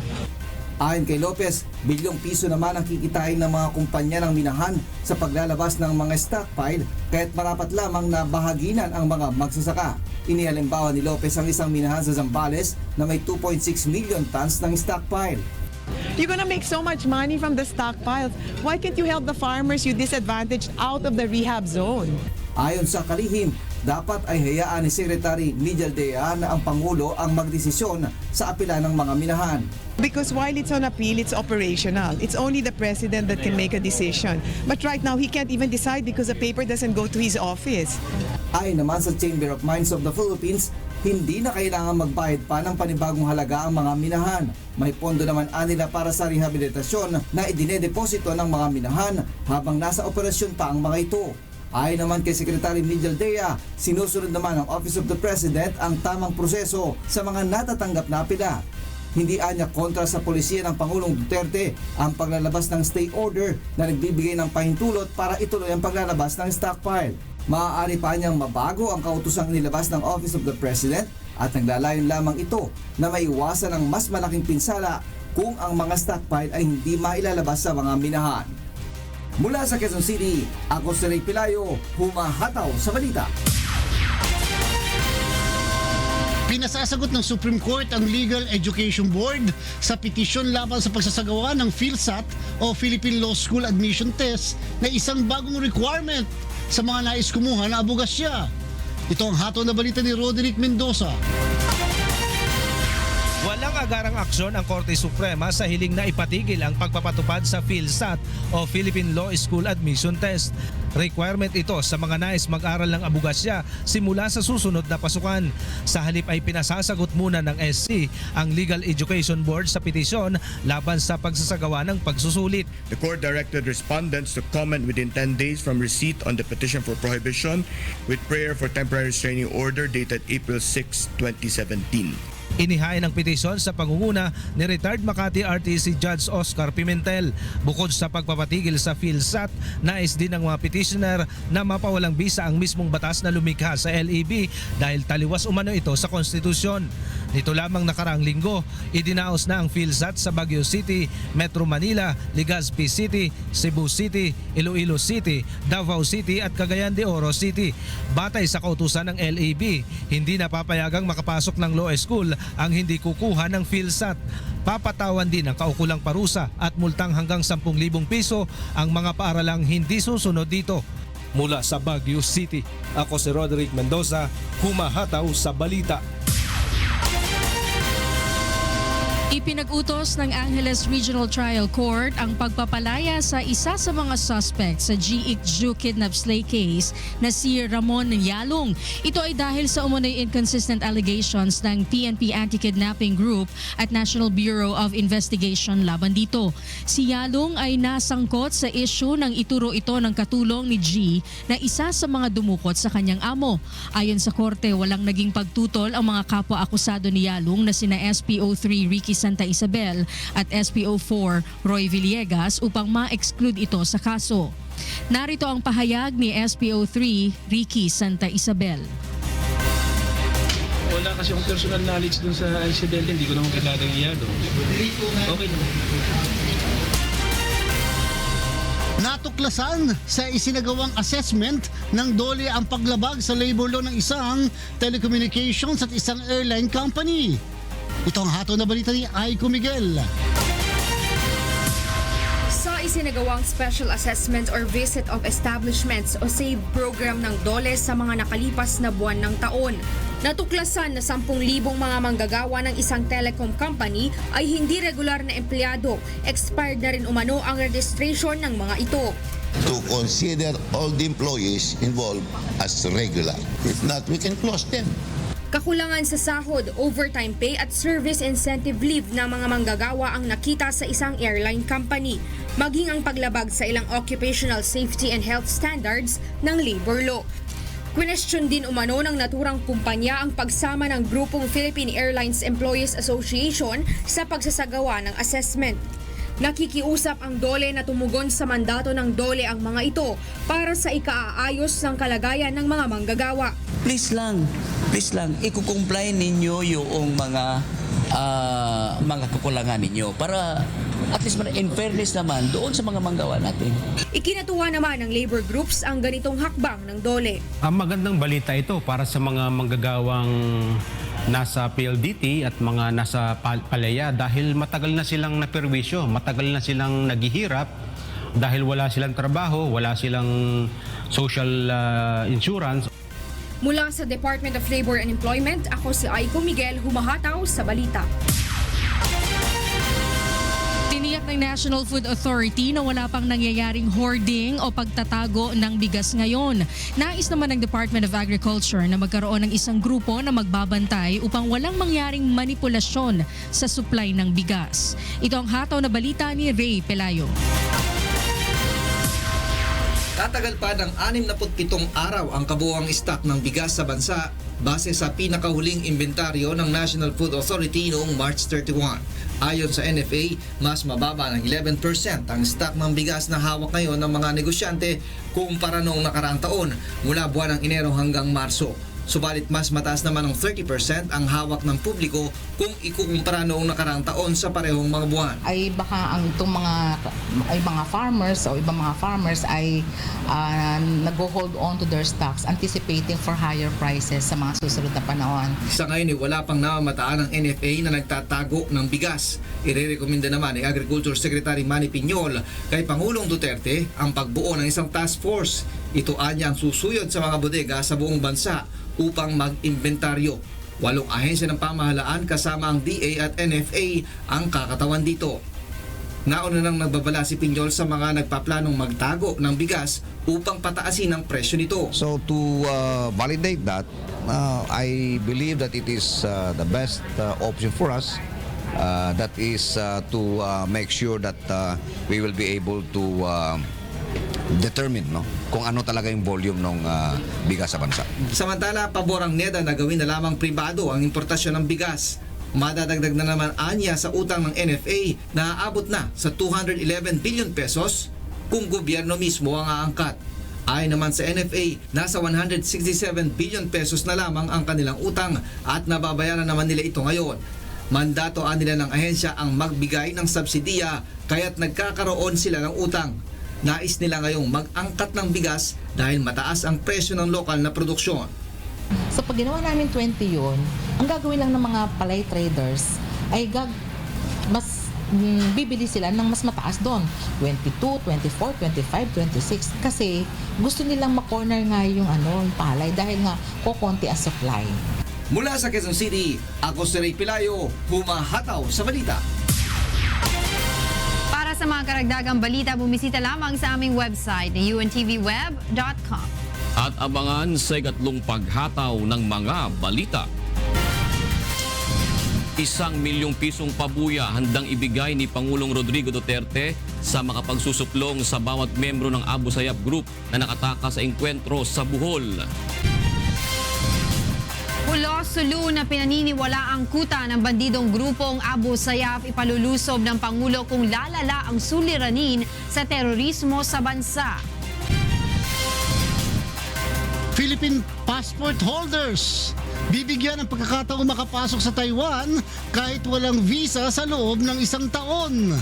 Ayon kay Lopez, bilyong piso naman ang kikitain ng mga kumpanya ng minahan sa paglalabas ng mga stockpile kaya't marapat lamang na bahaginan ang mga magsasaka. Inihalimbawa ni Lopez ang isang minahan sa Zambales na may 2.6 million tons ng stockpile. You're gonna make so much money from the stockpiles. Why can't you help the farmers you disadvantaged out of the rehab zone? Ayon sa kalihim, dapat ay hayaan ni Secretary Mijaldea na ang Pangulo ang magdesisyon sa apela ng mga minahan. Because while it's on appeal, it's operational. It's only the president that can make a decision. But right now, he can't even decide because the paper doesn't go to his office. Ayon naman sa Chamber of Mines of the Philippines, hindi na kailangan magbayad pa ng panibagong halaga ang mga minahan. May pondo naman anila para sa rehabilitasyon na idinedeposito ng mga minahan habang nasa operasyon pa ang mga ito. Ayon naman kay Secretary Miguel Dea, sinusunod naman ng Office of the President ang tamang proseso sa mga natatanggap na apela. Hindi anya kontra sa polisiya ng Pangulong Duterte ang paglalabas ng stay order na nagbibigay ng pahintulot para ituloy ang paglalabas ng stockpile. Maaari pa niyang mabago ang kautusang nilabas ng Office of the President at naglalayon lamang ito na maiwasan ang mas malaking pinsala kung ang mga stockpile ay hindi mailalabas sa mga minahan. Mula sa Quezon City, ako si Ray Pelayo, humahataw sa balita. Pinasasagot ng Supreme Court ang Legal Education Board sa petisyon laban sa pagsasagawa ng PhilSat o Philippine Law School Admission Test na isang bagong requirement sa mga nais kumuha na abogasya. Ito ang hatol na balita ni Roderick Mendoza. Walang agarang aksyon ang Korte Suprema sa hiling na ipatigil ang pagpapatupad sa PhilSat o Philippine Law School Admission Test. Requirement ito sa mga nais mag-aral ng abogasya simula sa susunod na pasukan. Sa halip ay pinasasagot muna ng SC ang Legal Education Board sa petisyon laban sa pagsasagawa ng pagsusulit. The court directed respondents to comment within 10 days from receipt on the petition for prohibition with prayer for temporary restraining order dated April 6, 2017. Inihain ang petisyon sa pangunguna ni retired Makati RTC Judge Oscar Pimentel. Bukod sa pagpapatigil sa PhilSat, nais din ng mga petitioner na mapawalang bisa ang mismong batas na lumikha sa LEB dahil taliwas umano ito sa konstitusyon. Nito lamang nakaraang linggo, idinaos na ang PhilSat sa Baguio City, Metro Manila, Legazpi City, Cebu City, Iloilo City, Davao City at Cagayan de Oro City. Batay sa kautusan ng LEB, hindi napapayagang makapasok ng law school ang hindi kukuha ng PhilSat. Papatawan din ang kaukulang parusa at multang hanggang 10,000 piso ang mga paaralang hindi susunod dito. Mula sa Baguio City, ako si Roderick Mendoza, humahataw sa balita. Ipinag-utos ng Angeles Regional Trial Court ang pagpapalaya sa isa sa mga suspect sa G.I.C.Ju kidnap slay case na si Ramon Yalong. Ito ay dahil sa umano'y inconsistent allegations ng PNP Anti-Kidnapping Group at National Bureau of Investigation laban dito. Si Yalong ay nasangkot sa issue ng ituro ito ng katulong ni G na isa sa mga dumukot sa kanyang amo. Ayon sa korte, walang naging pagtutol ang mga kapwa-akusado ni Yalong na sina SPO3 Ricky Santa Isabel at SPO4 Roy Villegas upang ma-exclude ito sa kaso. Narito ang pahayag ni SPO3 Ricky Santa Isabel. Wala kasi akong personal knowledge dun sa incident, hindi ko naman kilala ng iyado. Okay naman. Natuklasan sa isinagawang assessment ng DOLE ang paglabag sa labor law ng isang telecommunications at isang airline company. Ito ang hatol na balita ni Aiko Miguel. Sa isinagawang Special Assessment or Visit of Establishments o SAVE program ng DOLE sa mga nakalipas na buwan ng taon, natuklasan na 10,000 mga manggagawa ng isang telecom company ay hindi regular na empleyado. Expired na rin umano ang registration ng mga ito. To consider all the employees involved as regular. If not, we can close them. Kakulangan sa sahod, overtime pay at service incentive leave ng mga manggagawa ang nakita sa isang airline company, maging ang paglabag sa ilang occupational safety and health standards ng labor law. Question din umano ng naturang kumpanya ang pagsama ng grupong Philippine Airlines Employees Association sa pagsasagawa ng assessment. Nakikiusap ang DOLE na tumugon sa mandato ng DOLE ang mga ito para sa ikaaayos ng kalagayan ng mga manggagawa. Please lang, i-comply ninyo yung mga kakulangan ninyo para at least in fairness naman doon sa mga manggawa natin. Ikinatuwa naman ng labor groups ang ganitong hakbang ng DOLE. Ang magandang balita ito para sa mga manggagawang nasa PLDT at mga nasa palaya dahil matagal na silang naperwisyo, matagal na silang naghihirap dahil wala silang trabaho, wala silang social insurance. Mula sa Department of Labor and Employment, ako si Aiko Miguel, humahataw sa balita. Tiniyak ng National Food Authority na wala pang nangyayaring hoarding o pagtatago ng bigas ngayon. Nais naman ng Department of Agriculture na magkaroon ng isang grupo na magbabantay upang walang mangyaring manipulasyon sa supply ng bigas. Ito ang hataw na balita ni Ray Pelayo. Tatagal pa ng 67 araw ang kabuuang stock ng bigas sa bansa base sa pinakahuling inventaryo ng National Food Authority noong March 31. Ayon sa NFA, mas mababa ng 11% ang stock ng bigas na hawak ngayon ng mga negosyante kumpara noong nakaraang taon mula buwan ng Enero hanggang Marso. Subalit mas mataas naman ng 30% ang hawak ng publiko kung ikukumpara noong nakaraang taon sa parehong mga buwan. Ay baka ang itong mga farmers o ibang mga farmers ay nag-hold on to their stocks anticipating for higher prices sa mga susunod na panahon. Sa ngayon wala pang namamataan ng NFA na nagtatago ng bigas. Irerekomenda naman ni Agriculture Secretary Manny Piñol kay Pangulong Duterte ang pagbuo ng isang task force. Ito anya ang susuyod sa mga bodega sa buong bansa upang mag-inventaryo. 8 ahensya ng pamahalaan kasama ang DA at NFA ang kakatawan dito. Nauna nang nagbabala si Piñol sa mga nagpaplanong magtago ng bigas upang pataasin ang presyo nito. So to validate that, I believe that it is the best option for us. That is to make sure that we will be able to determine kung ano talaga yung volume ng bigas sa bansa. Samantala, pabor ang NEDA na gawin na lamang pribado ang importasyon ng bigas. Madadagdag na naman anya sa utang ng NFA na aabot na sa 211 billion pesos kung gobyerno mismo ang aangkat. Ayon naman sa NFA, nasa 167 billion pesos na lamang ang kanilang utang at nababayaran naman nila ito ngayon. Mandatoan nila ng ahensya ang magbigay ng subsidiya kaya't nagkakaroon sila ng utang. Nais nila ngayong mag-angkat ng bigas dahil mataas ang presyo ng lokal na produksyon. So pag ginawa namin 20 yun, ang gagawin lang ng mga palay traders ay bibili sila ng mas mataas doon. 22, 24, 25, 26. Kasi gusto nilang makorner nga yung palay dahil nga kukonti ang supply. Mula sa Quezon City, ako si Ray Pilayo, humahataw sa balita. Para sa mga karagdagang balita, bumisita lamang sa aming website na untvweb.com. At abangan sa ikatlong paghataw ng mga balita. 1 milyong pisong pabuya handang ibigay ni Pangulong Rodrigo Duterte sa makapagsusuplong sa bawat membro ng Abu Sayyaf Group na nakataka sa engkwentro sa Bohol. Hulo-sulu na pinaniniwala ang kuta ng bandidong grupong Abu Sayyaf ipalulusob ng Pangulo kung lalala ang suliranin sa terorismo sa bansa. Philippine passport holders bibigyan ng pagkakataong makapasok sa Taiwan kahit walang visa sa loob ng 1 taon.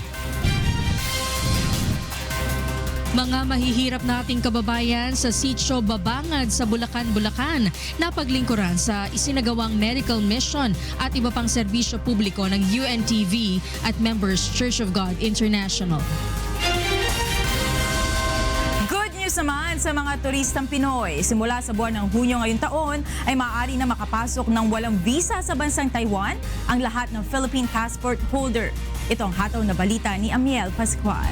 Mga mahihirap nating kababayan sa Sitio Babangad sa Bulacan, Bulacan na paglingkuran sa isinagawang medical mission at iba pang serbisyo publiko ng UNTV at Members Church of God International. Good news naman sa mga turistang Pinoy. Simula sa buwan ng Hunyo ngayong taon ay maaari na makapasok ng walang visa sa bansang Taiwan ang lahat ng Philippine passport holder. Ito ang hataw na balita ni Amiel Pascual.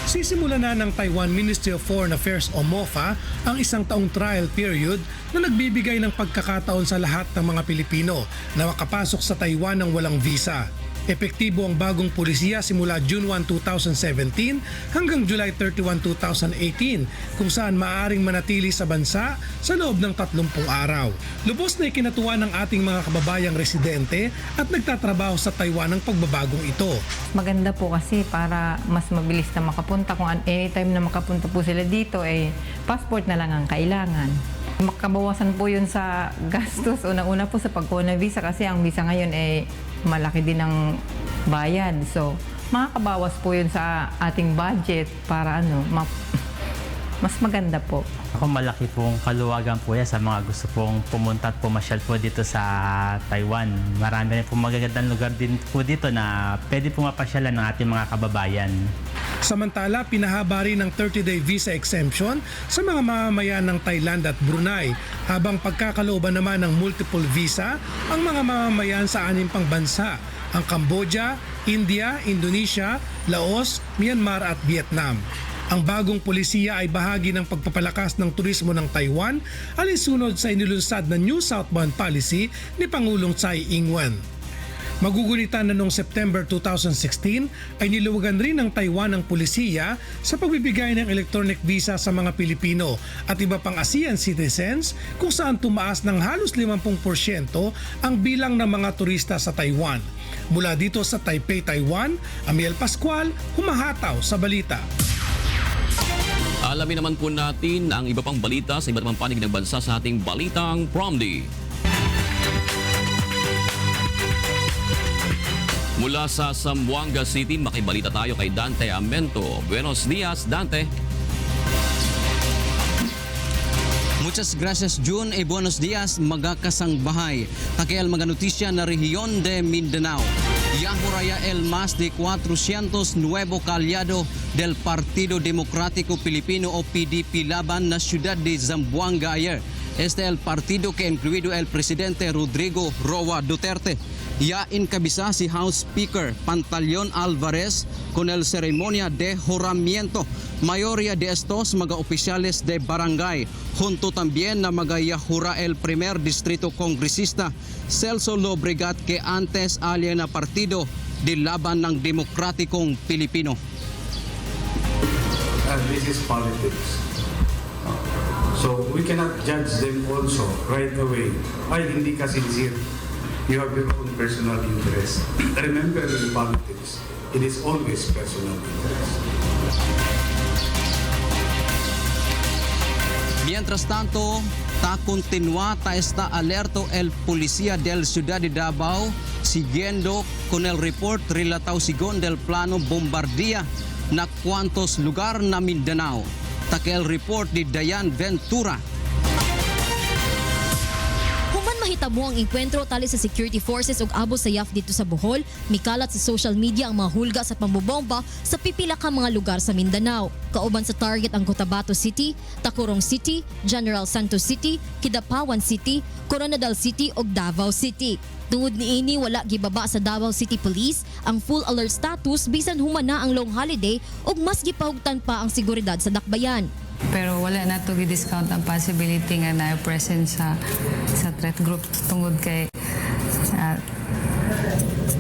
Sisimula na ng Taiwan Ministry of Foreign Affairs o MOFA ang 1 taong trial period na nagbibigay ng pagkakataon sa lahat ng mga Pilipino na makapasok sa Taiwan ng walang visa. Epektibo ang bagong pulisiya simula June 1, 2017 hanggang July 31, 2018 kung saan maaaring manatili sa bansa sa loob ng 30 araw. Lubos na ikinatuwa ng ating mga kababayang residente at nagtatrabaho sa Taiwan ang pagbabagong ito. Maganda po kasi para mas mabilis na makapunta. Kung anytime na makapunta po sila dito, passport na lang ang kailangan. Makabawasan po yun sa gastos. Una-una po sa pagkuha ng visa kasi ang visa ngayon malaki din ang bayad. So, makakabawas po yun sa ating budget para mas maganda po. Ako malaki pong kaluwagan po yan sa mga gusto pong pumunta at pumasyal po dito sa Taiwan. Marami rin pong magagandang lugar din po dito na pwede pong mapasyalan ng ating mga kababayan. Samantala, pinahaba rin ng 30-day visa exemption sa mga mamamayan ng Thailand at Brunei, habang pagkakalooban naman ng multiple visa ang mga mamamayan sa 6 pang bansa, ang Cambodia, India, Indonesia, Laos, Myanmar at Vietnam. Ang bagong pulisiya ay bahagi ng pagpapalakas ng turismo ng Taiwan alinsunod sa inilunsad na New Southbound Policy ni Pangulong Tsai Ing-wen. Magugulitan na noong September 2016 ay niluwagan rin ng Taiwan ang pulisiya sa pagbibigay ng electronic visa sa mga Pilipino at iba pang ASEAN citizens kung saan tumaas ng halos 50% ang bilang ng mga turista sa Taiwan. Mula dito sa Taipei, Taiwan, Amiel Pascual, humahataw sa balita. Alamin naman po natin ang iba pang balita sa iba't ibang panig ng bansa sa ating Balitang Promdi. Mula sa Zamboanga City, makibalita tayo kay Dante Amento. Buenos dias, Dante. Muchas gracias, June. Buenos dias, magakasang bahay. Takial mga notisya na rehiyon de Mindanao. Yahuraya el más de 400 nuevo aliado del Partido Democrático Filipino o PDP laban na ciudad de Zamboanga ayer. Este el partido que incluido el presidente Rodrigo Roa Duterte. Ya encabeza si House Speaker Pantaleon Alvarez con el ceremonia de juramiento. Mayoría de estos mga oficiales de barangay, junto también na magayahura el primer distrito congresista Celso Lobregat que antes alien na partido de laban ng Demokratikong Pilipino. This is politics. So we cannot judge them also right away. Ay, hindi ka sincere. You have your own personal interest. Remember, in politics, it is always personal interest. Mientras tanto, continúa está alerto el policía del ciudad de Davao siguiendo con el report relatado según del plano bombardía na cuantos lugar na Mindanao. El report de Dayan Ventura. Mahitabo ang enkwentro tali sa security forces ug abo sayaf dito sa Bohol, mikalat sa social media ang mga hulga sa pambobomba sa pipila ka mga lugar sa Mindanao. Kauban sa target ang Cotabato City, Tacurong City, General Santos City, Kidapawan City, Coronadal City ug Davao City. Tungod niini wala gibaba sa Davao City Police ang full alert status bisan humana ang long holiday ug mas gipahugtan pa ang seguridad sa dakbayan. Pero wala na to gi-discount ang possibility nga na present sa threat group tungod kay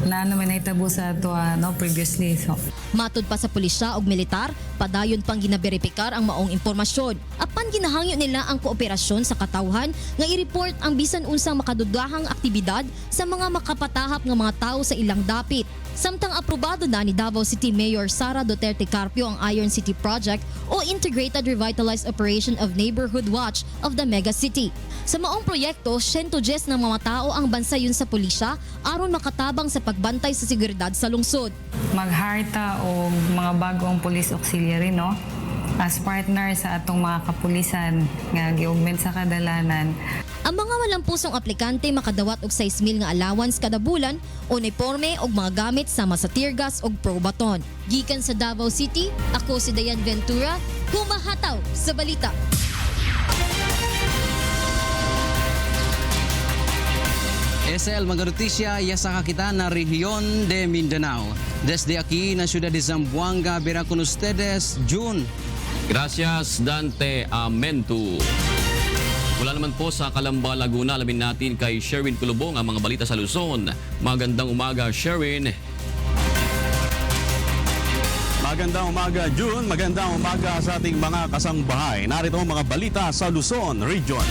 na naman naitabo sa to previously. So matud pa sa pulisya ug militar, padayon pang ginaberipikar ang maong impormasyon. Apan ginahangyo nila ang kooperasyon sa katawhan nga i-report ang bisan unsang makadudgahang aktibidad sa mga makapatahap nga mga tawo sa ilang dapit. Samtang aprobado na ni Davao City Mayor Sara Duterte Carpio ang Iron City Project o Integrated Revitalized Operation of Neighborhood Watch of the Mega City. Sa maong proyekto, 110 ng mga tao ang bansayon sa pulisya aron makatabang sa pagbantay sa seguridad sa lungsod. Magharta o mga bagong police auxiliary no as partner sa atong mga kapulisan nga gi-augment sa kadalanan. Ang mga walang pusong aplikante makadawat og 6,000 nga allowance kada bulan, uniforme og mga gamit sama sa tear gas ug probaton. Gikan sa Davao City, ako si Dayan Ventura, humahataw sa balita. SL mga notisya sa kakita na rehiyon de Mindanao. Desde aquí na ciudad de Zamboanga, vera con ustedes, June. Gracias, Dante Amento. Mula naman po sa Calamba, Laguna, alamin natin kay Sherwin Kulubong ang mga balita sa Luzon. Magandang umaga, Sherwin. Magandang umaga, June. Magandang umaga sa ating mga kasangbahay. Narito ang mga balita sa Luzon Region.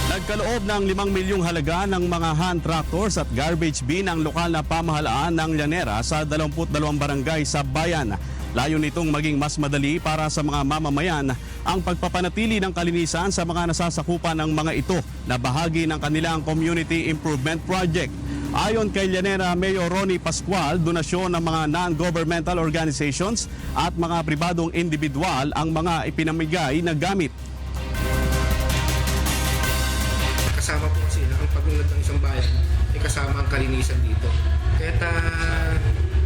Nagkaloob ng 5 milyong halaga ng mga hand tractors at garbage bin ang lokal na pamahalaan ng Llanera sa 22 barangay sa bayan. Layo nitong maging mas madali para sa mga mamamayan ang pagpapanatili ng kalinisan sa mga nasasakupan ng mga ito na bahagi ng kanilang Community Improvement Project. Ayon kay Llanera Mayor Ronnie Pascual, donasyon ng mga non-governmental organizations at mga pribadong individual ang mga ipinamigay na gamit. Kasama po kasi ang pag-unlad ng isang bayan, kasama ang kalinisan dito. Kaya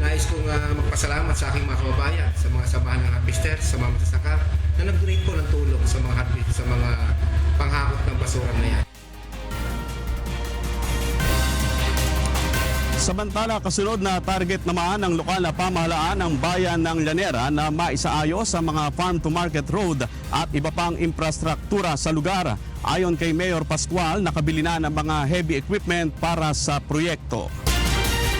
nais kong magpasalamat sa aking mga kababayan, sa mga samahan ng harvester, sa mga magsasaka na nag-donate po ng tulong sa mga harvester, sa mga panghakot ng basura na yan. Samantala, kasunod na target naman ng lokal na pamahalaan ng bayan ng Llanera na maisaayos sa mga farm-to-market road at iba pang infrastruktura sa lugar. Ayon kay Mayor Pascual, nakabili na ng mga heavy equipment para sa proyekto.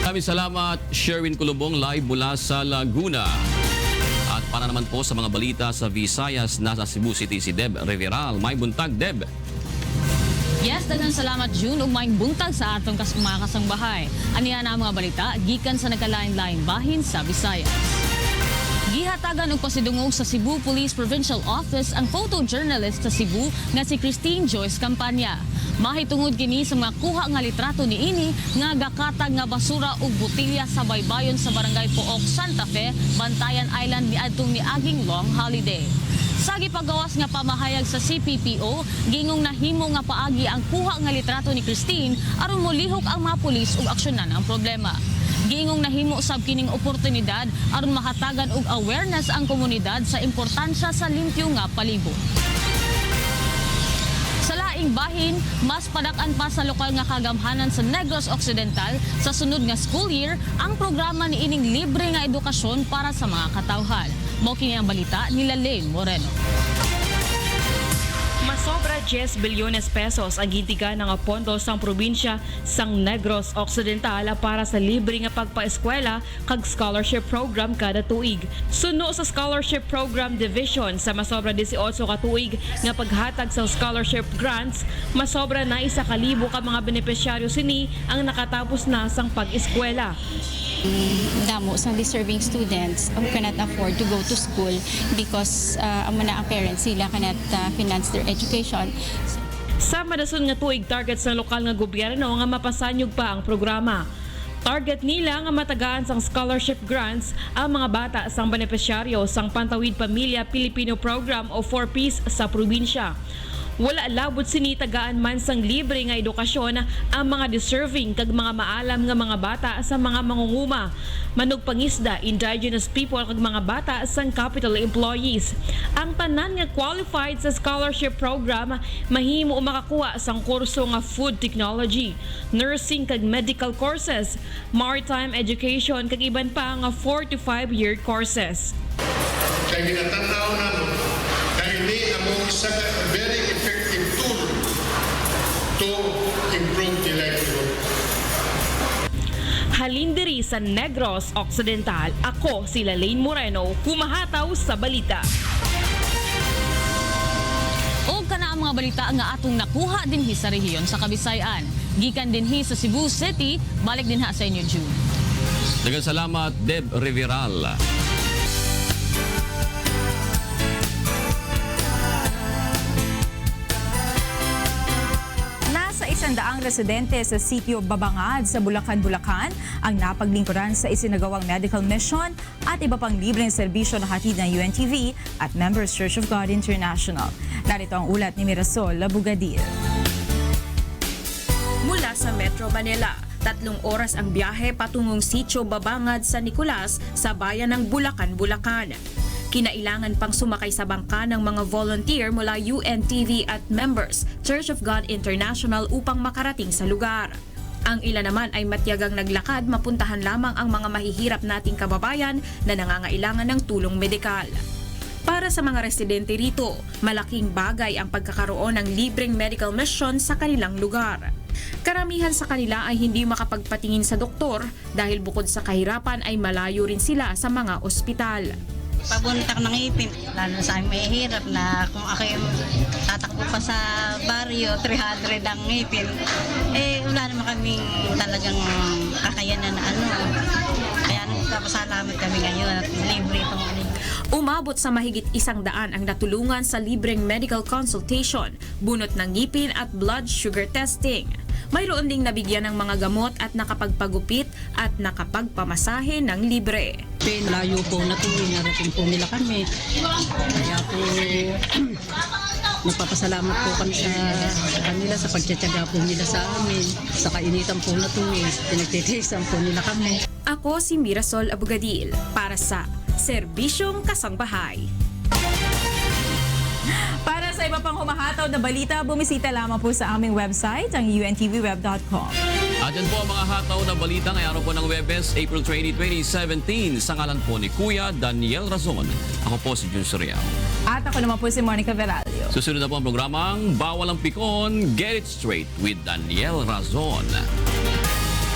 Maraming salamat, Sherwin Kulubong, live mula sa Laguna. At para naman po sa mga balita sa Visayas, nasa Cebu City si Deb Reveral. May buntag, Deb. Yes, daghang salamat June ug maayong buntag sa atong mga kasangbahay. Aniya na ang mga balita gikan sa nagkalain-laing bahin sa Visayas. Gihatagan og pasidungog sa Cebu Police Provincial Office ang photojournalist sa Cebu nga si Christine Joyce Campania. Mahitungod kini sa mga kuha nga litrato niini nga gakatag nga basura ug botilya sa baybayon sa Barangay Pook, Santa Fe, Bantayan Island niadtong niaging long holiday. Sa gipagawas nga pamahayag sa CPPO, gingong nahimo nga paagi ang kuha nga litrato ni Christine aron molihok ang mga pulis ug aksyonan ang problema. Giingong nahimo sab kining oportunidad aron mahatagan og awareness ang komunidad sa importansya sa limpyo nga palibot. Sa laing bahin, mas padakan pa sa lokal nga kagamhanan sa Negros Occidental sa sunod nga school year ang programa ni ining libre nga edukasyon para sa mga katawhan. Mao kini ang balita ni Lalaine Moreno. Masobra 10 bilyones pesos ang gintigan ng pondo sang probinsya sang Negros Occidental para sa libre nga pagpaeskwela kag scholarship program kada tuig. Suno sa scholarship program division sa masobra 18 ka tuig nga paghatag sa scholarship grants, masobra na 1,000 ka mga benepisyaryo sini ang nakatapos na sang pag-eskwela. Damo sa deserving students who cannot afford to go to school because ang parents sila cannot finance their education. Sa madason nga tuig target sa lokal nga gobyerno nga mapasanyog pa ang programa. Target nila nga matagaan sang scholarship grants ang mga bata sang benepisyaryo sang Pantawid Pamilya Pilipino Program o 4Ps sa probinsya. Wala labot sinitagaan man sang libre nga edukasyon ang mga deserving kag mga maalam nga mga bata sa mga mangunguma, manugpangisda, indigenous people kag mga bata sang capital employees. Ang tanan nga qualified sa scholarship program mahimo makakuha sang kurso nga food technology, nursing kag medical courses, maritime education kag iban pa nga 4 to 5 year courses. Kaya ginatanaw na dahil may among isa very effective tool to improve the livelihood. Halindiri sa Negros Occidental, ako si Lalaine Moreno, humahataw sa balita. O kana ang mga balita nga atong nakuha dinhi sa rehiyon sa Kabisayan. Gikan dinhi sa Cebu City, balik dinha sa inyo June. Daghang salamat, Deb Reveral. Daang residente sa sitio Babangad sa Bulacan, Bulacan ang napaglingkuran sa isinagawang medical mission at iba pang libreng serbisyo na hatid ng UNTV at Members Church of God International. Narito ang ulat ni Mirasol Abugadil. Mula sa Metro Manila, 3 oras ang biyahe patungong sitio Babangad sa Nicolas sa bayan ng Bulacan, Bulacan. Kinailangan pang sumakay sa bangka ng mga volunteer mula UNTV at Members Church of God International upang makarating sa lugar. Ang ilan naman ay matyagang naglakad mapuntahan lamang ang mga mahihirap nating kababayan na nangangailangan ng tulong medikal. Para sa mga residente rito, malaking bagay ang pagkakaroon ng libreng medical mission sa kanilang lugar. Karamihan sa kanila ay hindi makapagpatingin sa doktor dahil bukod sa kahirapan ay malayo rin sila sa mga ospital. Pabuntak ng ipin, lalo sa amin may hirap na kung ako yung tatakbo pa sa baryo, 300 ang ngipin, wala naman kaming talagang kakayanan na Kaya nagpapasalamat kami ngayon at libre itong Umabot sa mahigit 100 ang natulungan sa libreng medical consultation, bunot ng ngipin at blood sugar testing. Mayroon ding nabigyan ng mga gamot at nakapagpagupit at nakapagpamasahe ng libre. Layo po na ito, narating po nila kami. Kaya po, nagpapasalamat po kami sa kanila sa pagtsatsaga po nila sa amin. Sa kainitan po na ito, pinagtitiisan po nila kami. Ako si Mirasol Abugadil para sa Serbisyong Kasangbahay. Para sa iba pang humahataw na balita, bumisita lamang po sa aming website, ang untvweb.com. At yan po ang mga hataw na balita ngayong araw po ng Webes, April 20, 2017. Sa ngalan po ni Kuya Daniel Razon. Ako po si Jun Soriao. At ako naman po si Monica Veralio. Susunod na po ang programang Bawal ang Pikon, Get It Straight with Daniel Razon.